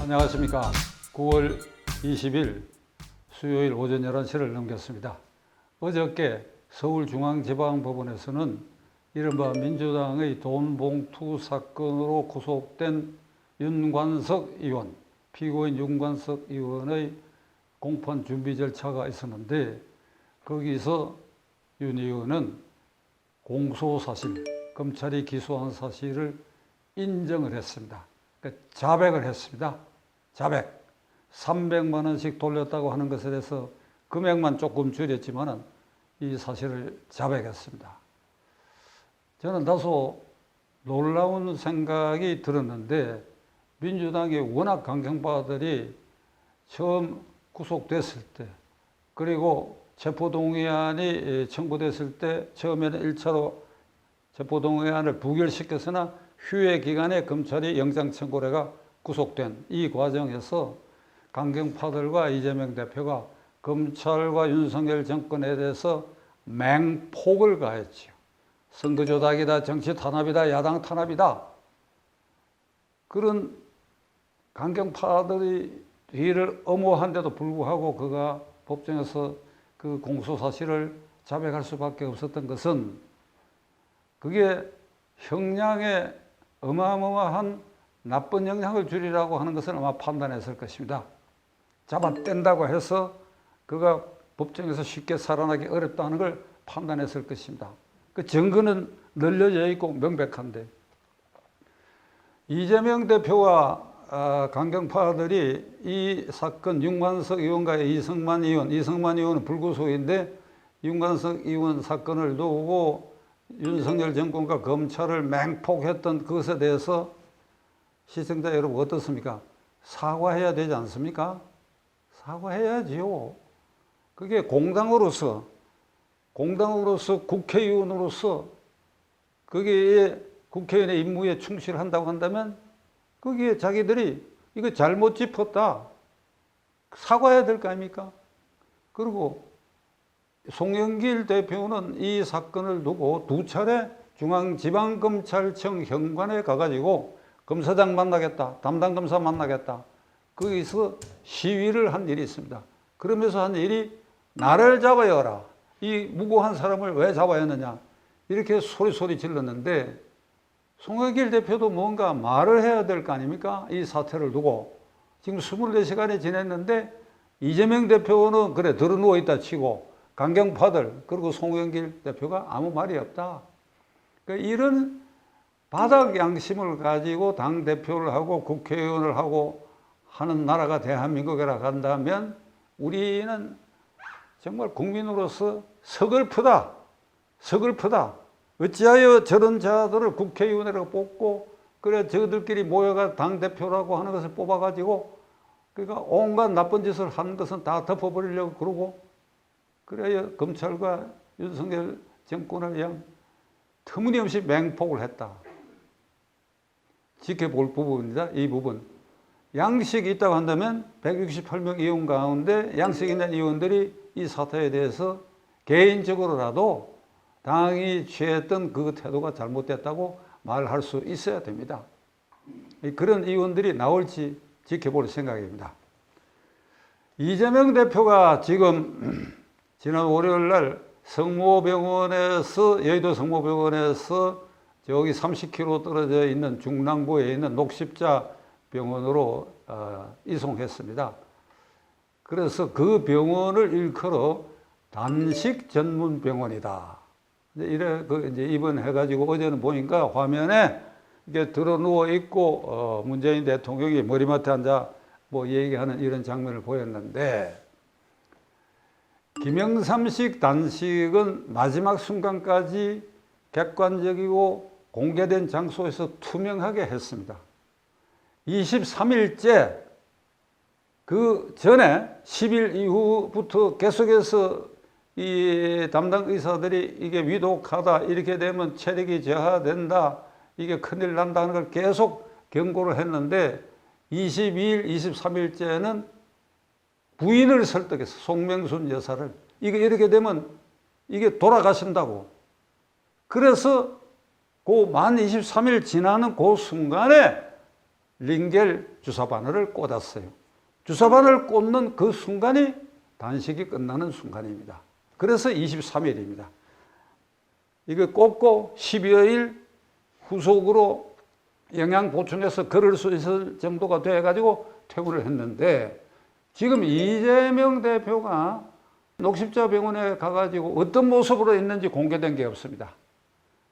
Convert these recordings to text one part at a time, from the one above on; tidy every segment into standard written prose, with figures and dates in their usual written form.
안녕하십니까. 9월 20일 수요일 오전 11시를 넘겼습니다. 어저께 서울중앙지방법원에서는 이른바 민주당의 돈봉투 사건으로 구속된 윤관석 의원, 피고인 윤관석 의원의 공판 준비 절차가 있었는데, 거기서 윤 의원은 공소사실, 검찰이 기소한 사실을 인정을 했습니다. 그러니까 자백을 했습니다. 자백. 300만 원씩 돌렸다고 하는 것에 대해서 금액만 조금 줄였지만 이 사실을 자백했습니다. 저는 다소 놀라운 생각이 들었는데, 민주당의 워낙 강경파들이 처음 구속됐을 때, 그리고 체포동의안이 청구됐을 때 처음에는 1차로 체포동의안을 부결시켰으나 휴회 기간에 검찰이 영장 청구를 해가 구속된 이 과정에서 강경파들과 이재명 대표가 검찰과 윤석열 정권에 대해서 맹폭을 가했죠. 선거 조작이다, 정치 탄압이다, 야당 탄압이다. 그런 강경파들이 뒤를 엄호한데도 불구하고 그가 법정에서 그 공소사실을 자백할 수밖에 없었던 것은, 그게 형량에 어마어마한 나쁜 영향을 주리라고 하는 것을 아마 판단했을 것입니다. 잡아뗀다고 해서 그가 법정에서 쉽게 살아나기 어렵다는 걸 판단했을 것입니다. 그 증거는 널려져 있고 명백한데, 이재명 대표와 강경파들이 이 사건 윤관석 의원과의 이승만 의원은 불구속인데, 윤관석 의원 사건을 두고 윤석열 정권과 검찰을 맹폭했던 그것에 대해서 시청자 여러분 어떻습니까? 사과해야 되지 않습니까? 사과해야지요. 그게 공당으로서 국회의원으로서 그게 국회의원의 임무에 충실한다고 한다면 거기에 자기들이 이거 잘못 짚었다, 사과해야 될 거 아닙니까? 그리고 송영길 대표는 이 사건을 두고 2차례 중앙지방검찰청 현관에 가가지고 검사장 만나겠다, 담당 검사 만나겠다, 거기서 시위를 한 일이 있습니다. 그러면서 한 일이 나를 잡아야 하라, 이 무고한 사람을 왜 잡아야 하느냐, 이렇게 소리 질렀는데, 송영길 대표도 뭔가 말을 해야 될 거 아닙니까? 이 사태를 두고 지금 24시간이 지났는데 이재명 대표는 그래 들어누워 있다 치고, 강경파들 그리고 송영길 대표가 아무 말이 없다. 그러니까 이런 바닥 양심을 가지고 당대표를 하고 국회의원을 하고 하는 나라가 대한민국이라 한다면 우리는 정말 국민으로서 서글프다. 어찌하여 저런 자들을 국회의원이라고 뽑고, 그래 저들끼리 모여가 당대표라고 하는 것을 뽑아가지고, 그러니까 온갖 나쁜 짓을 하는 것은 다 덮어버리려고 그러고, 그래야 검찰과 윤석열 정권을 그냥 터무니없이 맹폭을 했다. 지켜볼 부분이다, 이 부분. 양식이 있다고 한다면 168명 의원 가운데 양식 있는 의원들이 이 사태에 대해서 개인적으로라도 당이 취했던 그 태도가 잘못됐다고 말할 수 있어야 됩니다. 그런 의원들이 나올지 지켜볼 생각입니다. 이재명 대표가 지금 지난 월요일 날 여의도 성모병원에서 저기 30km 떨어져 있는 중랑구에 있는 녹십자 병원으로 이송했습니다. 그래서 그 병원을 일컬어 단식 전문 병원이다. 이제 입원해가지고 어제는 보니까 화면에 이게 들어 누워 있고 문재인 대통령이 머리맡에 앉아 뭐 얘기하는 이런 장면을 보였는데, 김영삼식 단식은 마지막 순간까지 객관적이고 공개된 장소에서 투명하게 했습니다. 23일째 그 전에 10일 이후부터 계속해서 이 담당 의사들이 이게 위독하다, 이렇게 되면 체력이 저하된다, 이게 큰일 난다는 걸 계속 경고를 했는데, 22일, 23일째는 부인을 설득해서 송명순 여사를 이게 이렇게 되면 이게 돌아가신다고. 그래서 그 만 23일 지나는 그 순간에 링겔 주사바늘을 꽂았어요. 주사바늘을 꽂는 그 순간이 단식이 끝나는 순간입니다. 그래서 23일입니다. 이거 꽂고 10여일 후속으로 영양 보충해서 걸을 수 있을 정도가 돼가지고 퇴원을 했는데, 지금 이재명 대표가 녹십자병원에 가가지고 어떤 모습으로 있는지 공개된 게 없습니다.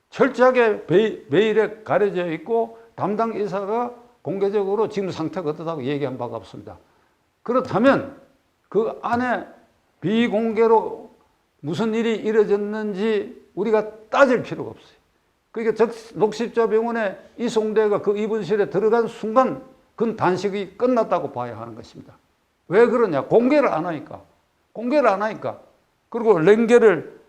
철저하게 메일에 가려져 있고 담당 의사가 공개적으로 지금 상태가 어떻다고 얘기한 바가 없습니다. 그렇다면 그 안에 비공개로 무슨 일이 이루어졌는지 우리가 따질 필요가 없어요. 그러니까 녹십자병원에 이송대가 그 입원실에 들어간 순간 그건 단식이 끝났다고 봐야 하는 것입니다. 왜 그러냐? 공개를 안 하니까. 공개를 안 하니까. 그리고 랭게를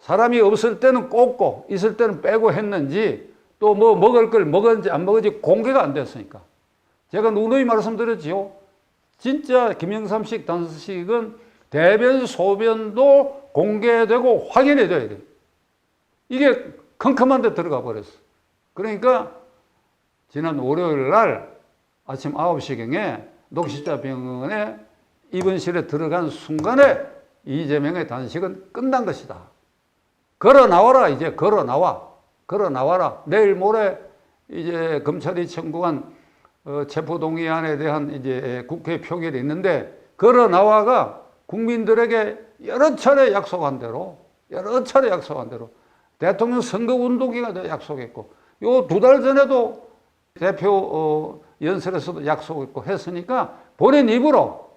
사람이 없을 때는 꽂고 있을 때는 빼고 했는지, 또 뭐 먹을 걸 먹었는지 안 먹었는지 공개가 안 됐으니까. 제가 누누이 말씀드렸지요. 진짜 김영삼식 단식은 대변 소변도 공개되고 확인이 돼야 돼요. 이게 컴컴한 데 들어가 버렸어. 그러니까 지난 월요일 날 아침 9시경에 녹십자병원에 입원실에 들어간 순간에 이재명의 단식은 끝난 것이다. 걸어 나와라. 이제 걸어 나와. 걸어 나와라. 내일 모레 이제 검찰이 청구한 체포동의안에 대한 이제 국회 표결이 있는데, 걸어 나와가 국민들에게 여러 차례 약속한 대로 대통령 선거운동 기간에 약속했고, 요 2달 전에도 대표 연설에서도 약속했고 했으니까 본인 입으로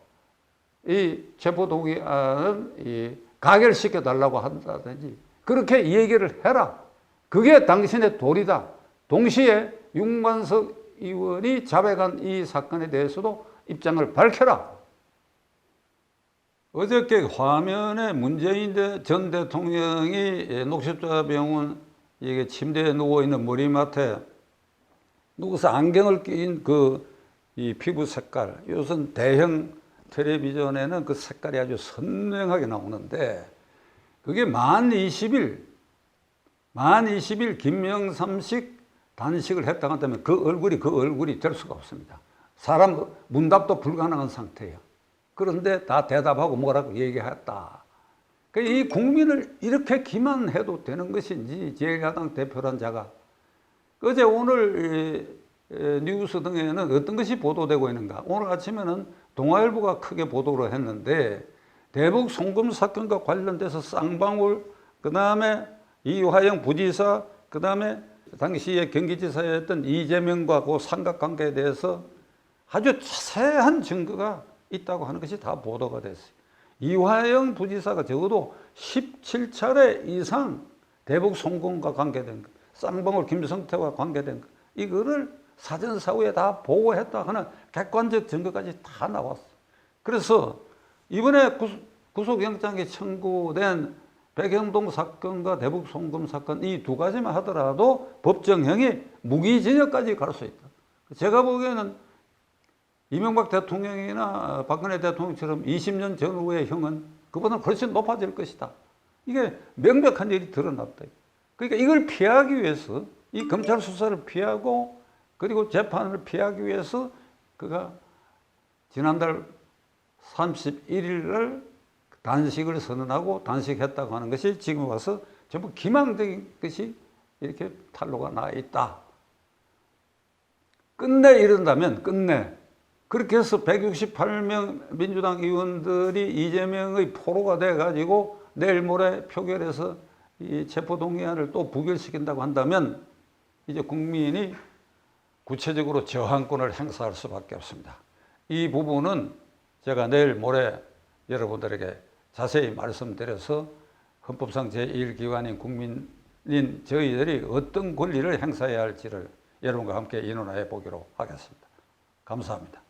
이 체포동의안은 가결시켜 달라고 한다든지 그렇게 얘기를 해라. 그게 당신의 도리다. 동시에 윤관석 의원이 자백한 이 사건에 대해서도 입장을 밝혀라. 어저께 화면에 문재인 전 대통령이 녹십자병원 침대에 누워있는 머리맡에 누워서 안경을 낀 이 피부 색깔, 요즘 대형 텔레비전에는 그 색깔이 아주 선명하게 나오는데, 그게 만 20일 김영삼식 단식을 했다고 한다면 그 얼굴이 될 수가 없습니다. 사람 문답도 불가능한 상태예요. 그런데 다 대답하고 뭐라고 얘기했다. 이 국민을 이렇게 기만해도 되는 것인지, 제1야당 대표란 자가. 어제 오늘 뉴스 등에는 어떤 것이 보도되고 있는가. 오늘 아침에는 동아일보가 크게 보도를 했는데, 대북 송금 사건과 관련돼서 쌍방울, 그 다음에 이화영 부지사, 그 다음에 당시에 경기지사였던 이재명과 그 삼각관계에 대해서 아주 자세한 증거가 있다고 하는 것이 다 보도가 됐어요. 이화영 부지사가 적어도 17차례 이상 대북 송금과 관계된 것, 쌍방울 김성태와 관계된 것, 이거를 사전사후에 다 보고했다 하는 객관적 증거까지 다 나왔어. 그래서 이번에 구속영장이 청구된 백현동 사건과 대북 송금 사건, 이 2가지만 하더라도 법정형이 무기징역까지 갈 수 있다. 제가 보기에는 이명박 대통령이나 박근혜 대통령처럼 20년 전후의 형은 그보다 훨씬 높아질 것이다. 이게 명백한 일이 드러났다. 그러니까 이걸 피하기 위해서, 이 검찰 수사를 피하고 그리고 재판을 피하기 위해서 그가 지난달 31일 날 단식을 선언하고 단식했다고 하는 것이 지금 와서 전부 기망적인 것이 이렇게 탄로가 나 있다. 끝내 이른다면 끝내. 그렇게 해서 168명 민주당 의원들이 이재명의 포로가 돼가지고 내일 모레 표결해서 이 체포동의안을 또 부결시킨다고 한다면 이제 국민이 구체적으로 저항권을 행사할 수밖에 없습니다. 이 부분은 제가 내일 모레 여러분들에게 자세히 말씀드려서 헌법상 제1기관인 국민인 저희들이 어떤 권리를 행사해야 할지를 여러분과 함께 의논해 보기로 하겠습니다. 감사합니다.